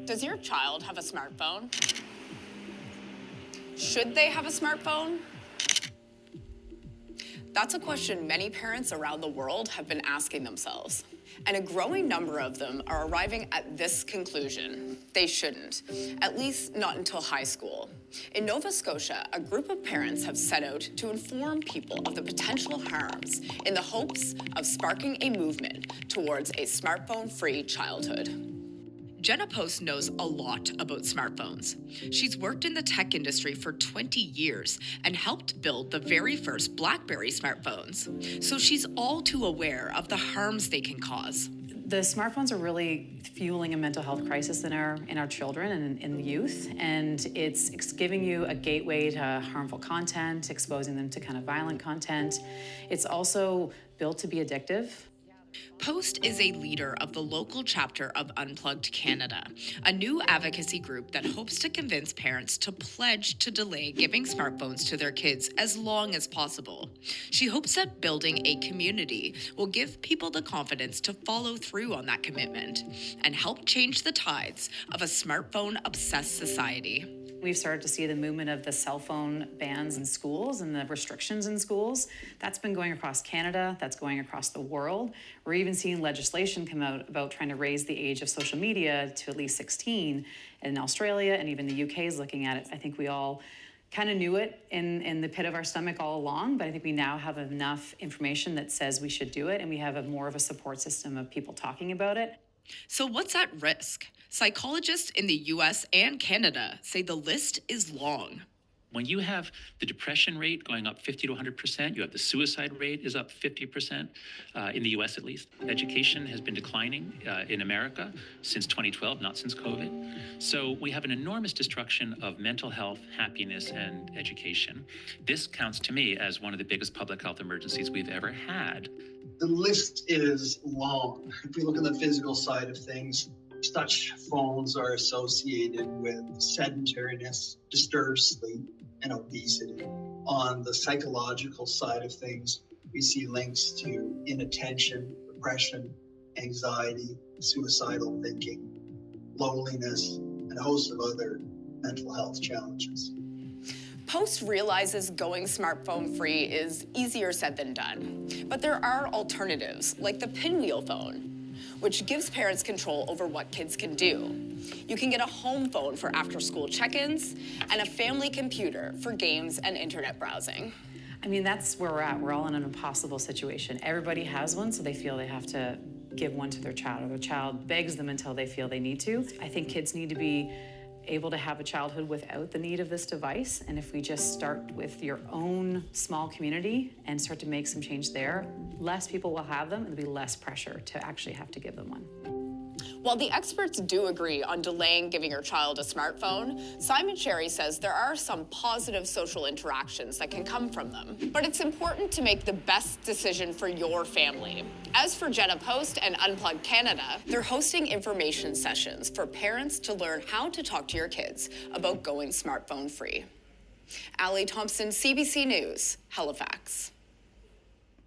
Does your child have a smartphone? Should they have a smartphone? That's a question many parents around the world have been asking themselves. And a growing number of them are arriving at this conclusion: they shouldn't, at least not until high school. In Nova Scotia, a group of parents have set out to inform people of the potential harms in the hopes of sparking a movement towards a smartphone-free childhood. Jenna Post knows a lot about smartphones. She's worked in the tech industry for 20 years and helped build the very first BlackBerry smartphones. So she's all too aware of the harms they can cause. The smartphones are really fueling a mental health crisis in our children and in the youth, and it's giving you a gateway to harmful content, exposing them to kind of violent content. It's also built to be addictive. Post is a leader of the local chapter of Unplugged Canada, a new advocacy group that hopes to convince parents to pledge to delay giving smartphones to their kids as long as possible. She hopes that building a community will give people the confidence to follow through on that commitment and help change the tides of a smartphone-obsessed society. We've started to see the movement of the cell phone bans in schools and the restrictions in schools. That's been going across Canada, that's going across the world. We're even seeing legislation come out about trying to raise the age of social media to at least 16 in Australia, and even the UK is looking at it. I think we all kind of knew it in the pit of our stomach all along, but I think we now have enough information that says we should do it, and we have more of a support system of people talking about it. So what's at risk? Psychologists in the US and Canada say the list is long. When you have the depression rate going up 50 to 100%, you have the suicide rate is up 50%, in the US at least. Education has been declining in America since 2012, not since COVID. So we have an enormous destruction of mental health, happiness, and education. This counts to me as one of the biggest public health emergencies we've ever had. The list is long. If we look at the physical side of things, touch phones are associated with sedentariness, disturbed sleep, and obesity. On the psychological side of things, we see links to inattention, depression, anxiety, suicidal thinking, loneliness, and a host of other mental health challenges. Post realizes going smartphone free is easier said than done, but there are alternatives like the pinwheel phone, which gives parents control over what kids can do. You can get a home phone for after-school check-ins and a family computer for games and internet browsing. I mean, that's where we're at. We're all in an impossible situation. Everybody has one, so they feel they have to give one to their child, or their child begs them until they feel they need to. I think kids need to be able to have a childhood without the need of this device. And if we just start with your own small community and start to make some change there, less people will have them and there'll be less pressure to actually have to give them one. While the experts do agree on delaying giving your child a smartphone, Simon Sherry says there are some positive social interactions that can come from them. But it's important to make the best decision for your family. As for Jenna Post and Unplugged Canada, they're hosting information sessions for parents to learn how to talk to your kids about going smartphone free. Allie Thompson, CBC News, Halifax.